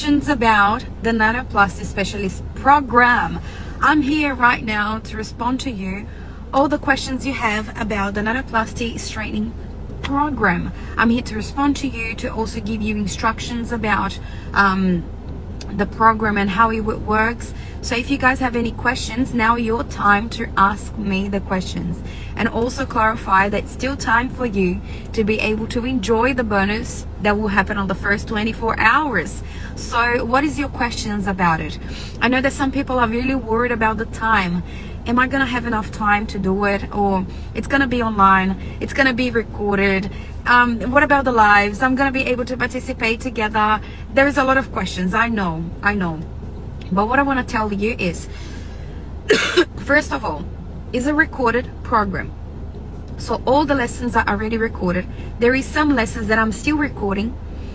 questions about the Nanoplasty Specialist Program. I'm here right now to respond to you, all the questions you have about the Nanoplasty Straightening Program. I'm here to respond to you, to also give you instructions about the program and how it works. So if you guys have any questions, now your time to ask me the questions, and also clarify that it's still time for you to be able to enjoy the bonus that will happen on the first 24 hours. So what is your questions about it? I know that some people are really worried about the time. Am I gonna have enough time to do it? Or it's gonna be online, it's gonna be recorded. What about the lives? I'm gonna be able to participate together. There's a lot of questions, I know. But what I want to tell you is, first of all, it's a recorded program. So all the lessons are already recorded. There is some lessons that I'm still recording.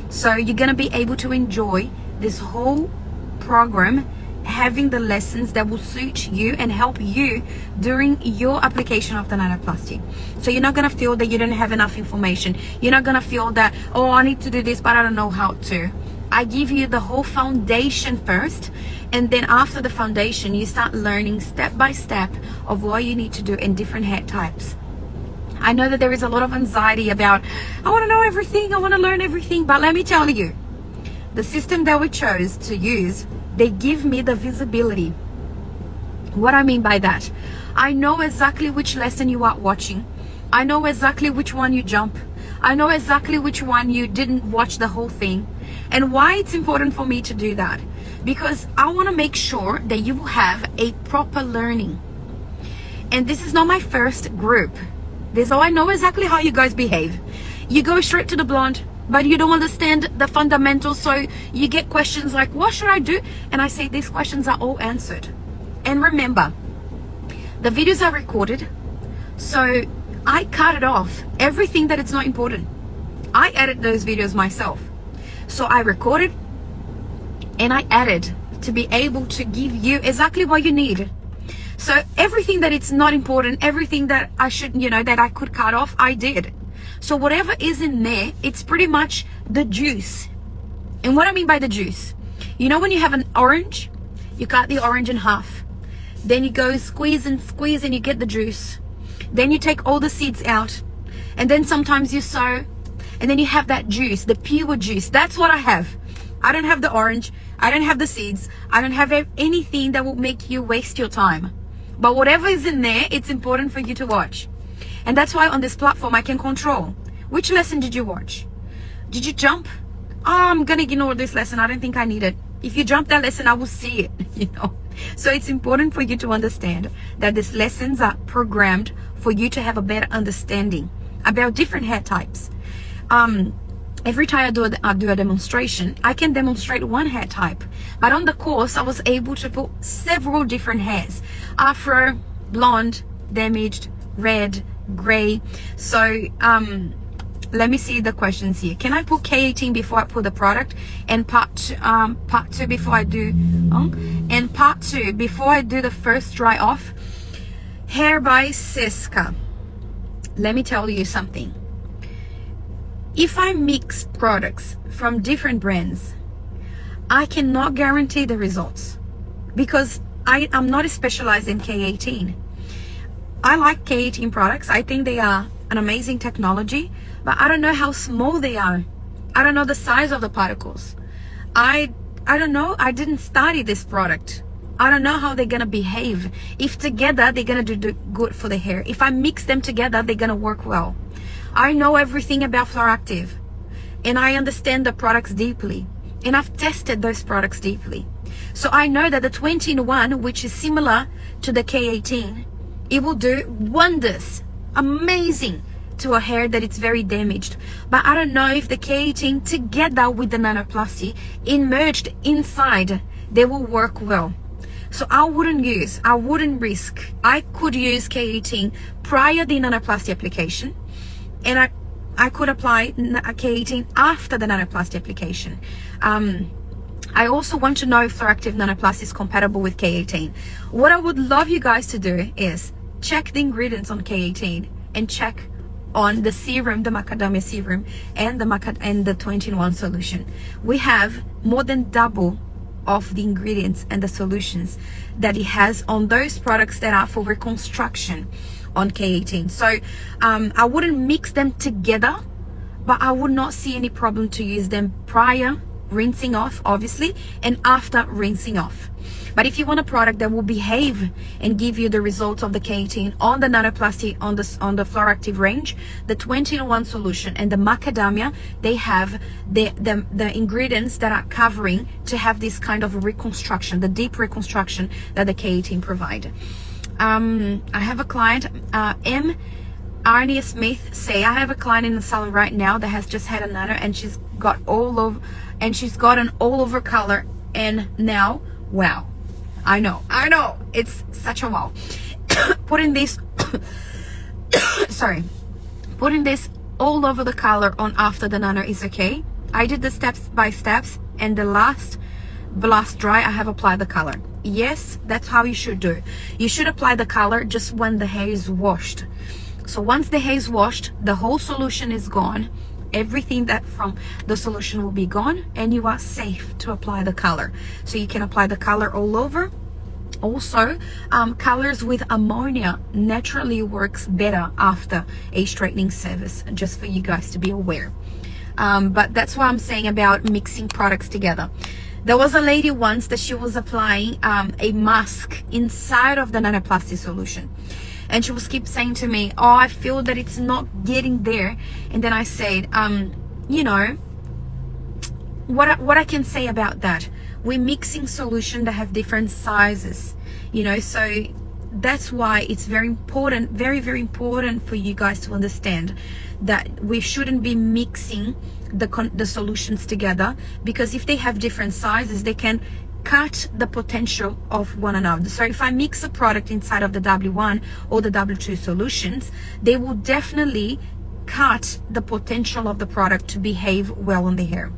So you're going to be able to enjoy this whole program, having the lessons that will suit you and help you during your application of the nanoplasty. So you're not going to feel that you don't have enough information. You're not going to feel that, oh, I need to do this, but I don't know how to. I give you the whole foundation first, and then after the foundation you start learning step by step of what you need to do in different hair types. I know that there is a lot of anxiety about, I want to know everything, I want to learn everything, but let me tell you, the system that we chose to use, they give me the visibility. What I mean by that, I know exactly which lesson you are watching. I know exactly which one you jump. I know exactly which one you didn't watch the whole thing. And why it's important for me to do that? Because I want to make sure that you will have a proper learning. And this is not my first group. I know exactly how you guys behave. You go straight to the blonde, but you don't understand the fundamentals. So you get questions like, what should I do? And I say, these questions are all answered. And remember, the videos are recorded. So I cut it off. Everything that it's not important. I edit those videos myself. So I recorded and I added to be able to give you exactly what you need. So everything that it's not important, everything that I should, that I could cut off, I did. So whatever is in there, it's pretty much the juice. And what I mean by the juice, when you have an orange, you cut the orange in half. Then you go squeeze and you get the juice. Then you take all the seeds out. And then sometimes you sow. And then you have that juice, the pure juice. That's what I have. I don't have the orange. I don't have the seeds. I don't have anything that will make you waste your time. But whatever is in there, it's important for you to watch. And that's why on this platform, I can control. Which lesson did you watch? Did you jump? Oh, I'm going to ignore this lesson. I don't think I need it. If you jump that lesson, I will see it, So it's important for you to understand that these lessons are programmed for you to have a better understanding about different hair types. Every time I do a demonstration, I can demonstrate one hair type, but on the course I was able to put several different hairs: afro, blonde, damaged, red, gray. So let me see the questions here. Can I put K18 before I put the product? And part two before I do and part two before I do the first dry off? Hair by Siska. Let me tell you something. If I mix products from different brands, I cannot guarantee the results, because I'm not specialized in K18. I like K18 products. I think they are an amazing technology, but I don't know how small they are. I don't know the size of the particles. I don't know. I didn't study this product. I don't know how they're gonna behave. If together they're gonna do good for the hair. If I mix them together, they're gonna work well. I know everything about Fluoractive, and I understand the products deeply, and I've tested those products deeply. So I know that the 20-in-1, which is similar to the K18, it will do wonders, amazing, to a hair that it's very damaged. But I don't know if the K18 together with the nanoplasty immersed inside, they will work well. So I wouldn't risk. I could use K18 prior the nanoplasty application, and I could apply K18 after the nanoplasty application. I also want to know if Fluoractive Nanoplasty is compatible with K18. What I would love you guys to do is check the ingredients on K18 and check on the serum, the macadamia serum, and the 20-in-1 solution. We have more than double of the ingredients and the solutions that it has on those products that are for reconstruction on K18. So I wouldn't mix them together, but I would not see any problem to use them prior rinsing off, obviously, and after rinsing off. But if you want a product that will behave and give you the results of the K18 on the Nanoplasty, on the Fluoractive range, the 20-in-1 solution and the macadamia, they have the ingredients that are covering to have this kind of reconstruction, the deep reconstruction that the K18 provide. I have a client, Arnie Smith say, I have a client in the salon right now that has just had a nano, and she's got an all over color, and now, wow. I know, it's such a wow. Putting this putting this all over the color on after the nano is okay. I did the steps by steps, and the last blast dry I have applied the color. Yes, that's how you should do it. You should apply the color just when the hair is washed. So once the hair is washed, the whole solution is gone. Everything that from the solution will be gone, and you are safe to apply the color. So you can apply the color all over. Also, colors with ammonia naturally works better after a straightening service, just for you guys to be aware. But that's what I'm saying about mixing products together. There was a lady once that she was applying a mask inside of the Nanoplasty solution. And she was keep saying to me, oh, I feel that it's not getting there. And then I said, you know, what I can say about that, we're mixing solution that have different sizes, you know, so that's why it's very important, very, very important for you guys to understand that we shouldn't be mixing the solutions together, because if they have different sizes, they can cut the potential of one another. So if I mix a product inside of the W1 or the W2 solutions, they will definitely cut the potential of the product to behave well on the hair.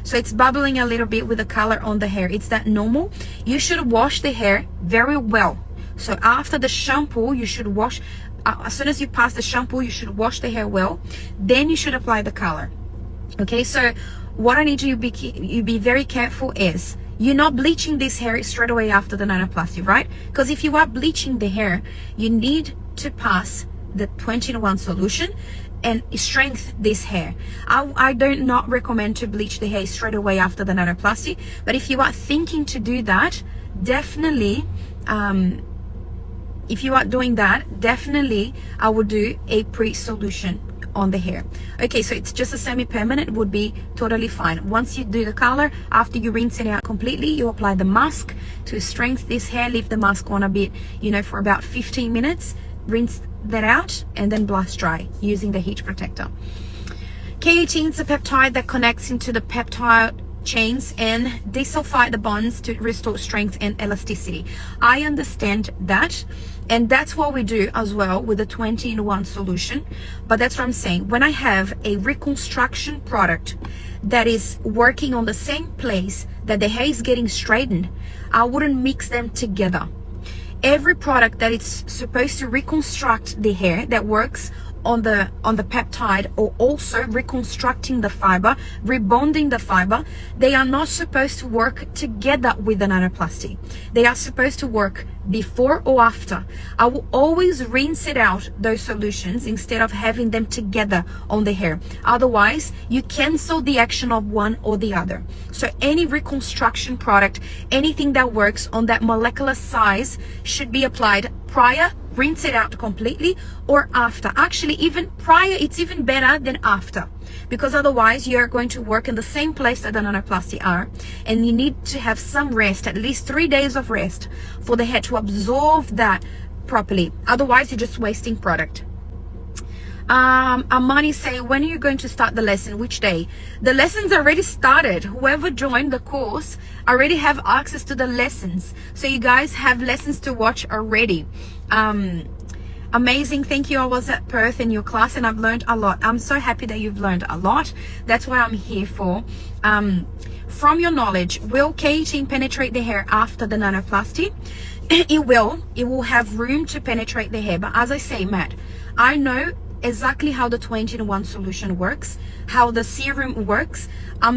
So it's bubbling a little bit with the color on the hair. It's that normal. You should wash the hair very well. So after the shampoo, you should wash, as soon as you pass the shampoo, you should wash the hair well. Then you should apply the color. Okay, so what I need you to be very careful is, you're not bleaching this hair straight away after the Nanoplasty, right? Because if you are bleaching the hair, you need to pass the 20-in-1 solution and strengthen this hair. I do not recommend to bleach the hair straight away after the Nanoplasty, but if you are thinking to do that, definitely, if you are doing that, definitely I would do a pre-solution on the hair. Okay, so it's just a semi-permanent, would be totally fine. Once you do the color, after you rinse it out completely, you apply the mask to strengthen this hair. Leave the mask on a bit, you know, for about 15 minutes, rinse that out, and then blast dry using the heat protector. K18 is a peptide that connects into the peptide chains and desulfide the bonds to restore strength and elasticity. I understand that, and that's what we do as well with the 20-in-1 solution. But that's what I'm saying, when I have a reconstruction product that is working on the same place that the hair is getting straightened, I wouldn't mix them together. Every product that is supposed to reconstruct the hair, that works on the peptide, or also reconstructing the fiber, rebonding the fiber, they are not supposed to work together with the Nanoplasty. They are supposed to work before or after. I will always rinse it out, those solutions, instead of having them together on the hair. Otherwise, you cancel the action of one or the other. So any reconstruction product, anything that works on that molecular size, should be applied prior, rinse it out completely, or after. Actually, even prior, it's even better than after, because otherwise you're going to work in the same place that the Nanoplasty are, and you need to have some rest, at least 3 days of rest, for the hair to absorb that properly. Otherwise, you're just wasting product. Amani say, when are you going to start the lesson? Which day? The lessons already started. Whoever joined the course already have access to the lessons, so you guys have lessons to watch already. Amazing, thank you. I was at Perth in your class and I've learned a lot. I'm so happy that you've learned a lot. That's what I'm here for. From your knowledge, will K18 penetrate the hair after the Nanoplasty? It will have room to penetrate the hair, but as I say, Matt, I know exactly how the 2-in-1 solution works, how the serum works. I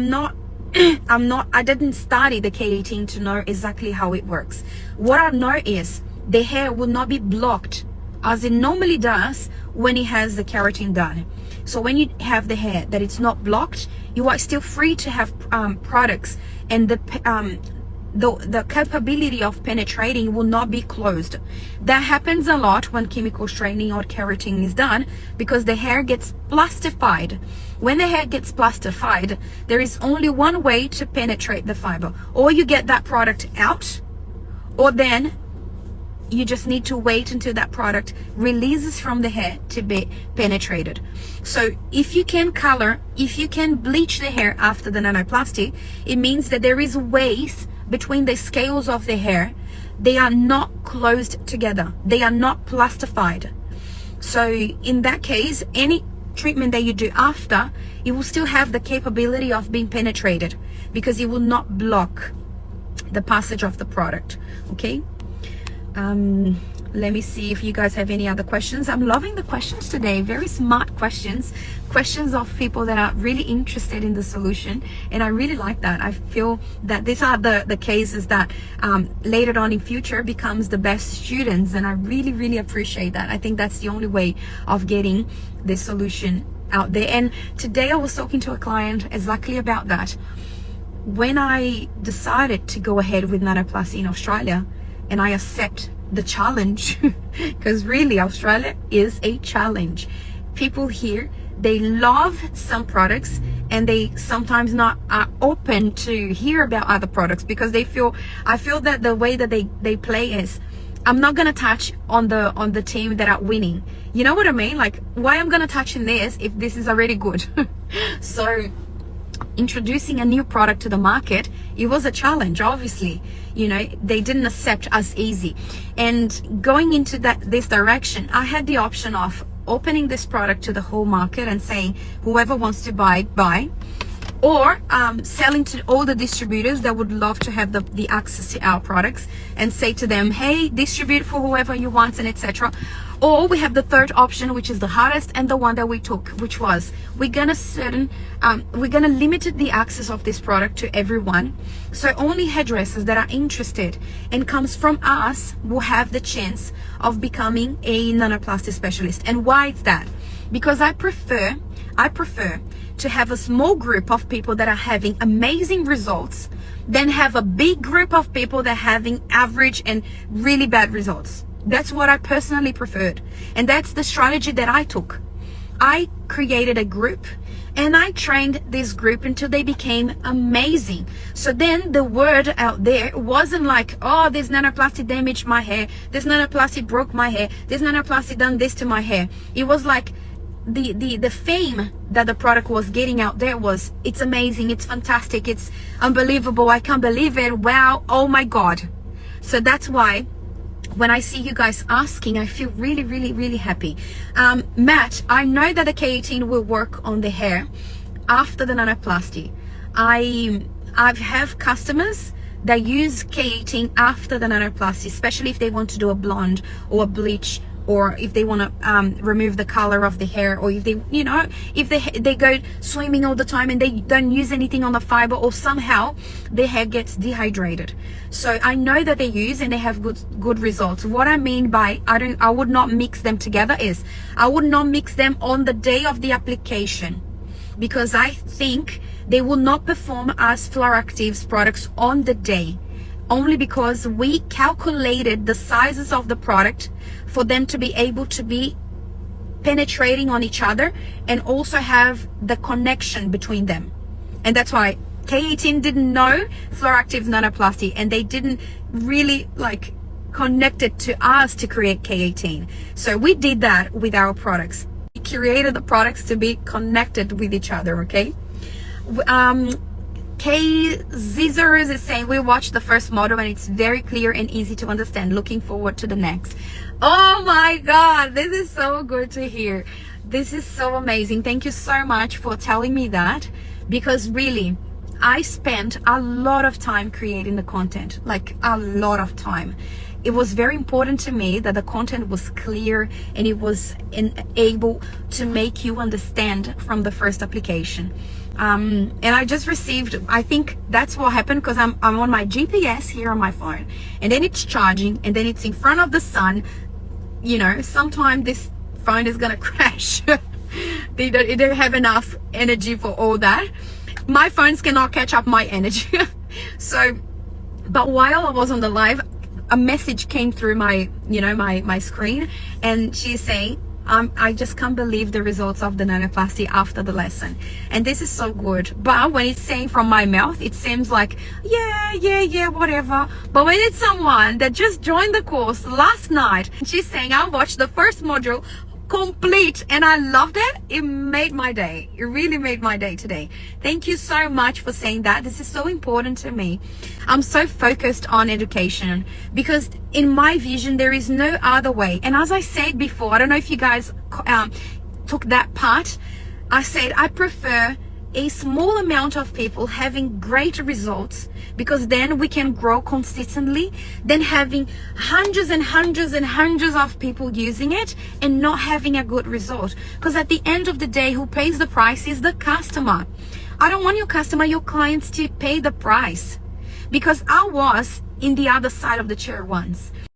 didn't study the K18 to know exactly how it works. What I know is the hair will not be blocked as it normally does when it has the keratin done. So when you have the hair that it's not blocked, you are still free to have products, and the capability of penetrating will not be closed. That happens a lot when chemical straightening or keratin is done, because the hair gets plastified. When the hair gets plastified, there is only one way to penetrate the fiber. Or you get that product out, or then you just need to wait until that product releases from the hair to be penetrated. So if you can color, if you can bleach the hair after the nanoplasty, it means that there is ways between the scales of the hair. They are not closed together. They are not plastified. So in that case, any treatment that you do after, it will still have the capability of being penetrated, because it will not block the passage of the product. Okay. Let me see if you guys have any other questions. I'm loving the questions today. Very smart questions of people that are really interested in the solution, and I really like that. I feel that these are the cases that later on in future becomes the best students, and I really appreciate that. I think that's the only way of getting this solution out there. And today I was talking to a client exactly about that. When I decided to go ahead with nanoplasty in Australia, and I accept the challenge, because really Australia is a challenge. People here, they love some products, and they sometimes not are open to hear about other products, because I feel that the way that they play is, I'm not gonna touch on the team that are winning. You know what I mean? Like, why I'm gonna touch in this if this is already good? So introducing a new product to the market, it was a challenge. Obviously, you know, they didn't accept as easy. And going into this direction, I had the option of opening this product to the whole market and saying, whoever wants to buy, or selling to all the distributors that would love to have the access to our products, and say to them, hey, distribute for whoever you want, and etc. Or we have the third option, which is the hardest, and the one that we took, which was we're gonna limit the access of this product to everyone. So only hairdressers that are interested and comes from us will have the chance of becoming a nanoplasty specialist. And why is that? Because I prefer to have a small group of people that are having amazing results than have a big group of people that are having average and really bad results. That's what I personally preferred. And that's the strategy that I took. I created a group, and I trained this group until they became amazing. So then the word out there wasn't like, oh, this nanoplasty damaged my hair, this nanoplasty broke my hair, this nanoplasty done this to my hair. It was like the fame that the product was getting out there was, it's amazing, it's fantastic, it's unbelievable, I can't believe it, wow, oh my God. So that's why when I see you guys asking, I feel really happy. Matt, I know that the K18 will work on the hair after the nanoplasty. I have customers that use K18 after the nanoplasty, especially if they want to do a blonde or a bleach, or if they want to remove the color of the hair, or if they, you know, if they go swimming all the time and they don't use anything on the fiber, or somehow their hair gets dehydrated. So I know that they use and they have good results. What I mean by I would not mix them together is, I would not mix them on the day of the application, because I think they will not perform as Fluoractive's products on the day, only because we calculated the sizes of the product for them to be able to be penetrating on each other and also have the connection between them. And that's why K18 didn't know Fluoractive's nanoplasty, and they didn't really like connect it to us to create K18. So we did that with our products. We created the products to be connected with each other, okay? K Zizers is saying, we watched the first model and it's very clear and easy to understand. Looking forward to the next. Oh my God, this is so good to hear. This is so amazing. Thank you so much for telling me that, because really, I spent a lot of time creating the content, like a lot of time. It was very important to me that the content was clear and it was able to make you understand from the first application. And I just received, I think that's what happened, because I'm on my GPS here on my phone, and then it's charging, and then it's in front of the sun. You know, sometime this phone is gonna crash. They don't have enough energy for all that. My phones cannot catch up my energy. So, but while I was on the live, a message came through my, you know, my screen, and she's saying, I just can't believe the results of the nanoplasty after the lesson. And this is so good. But when it's saying from my mouth, it seems like, yeah, whatever. But when it's someone that just joined the course last night, and she's saying, I watched the first module complete and I loved it, it made my day. It really made my day today. Thank you so much for saying that. This is so important to me. I'm so focused on education because in my vision there is no other way. And as I said before, I don't know if you guys took that part, I said I prefer a small amount of people having great results, because then we can grow consistently, than having hundreds and hundreds and hundreds of people using it and not having a good result. Because at the end of the day, who pays the price is the customer. I don't want your customer, your clients, to pay the price, because I was in the other side of the chair once.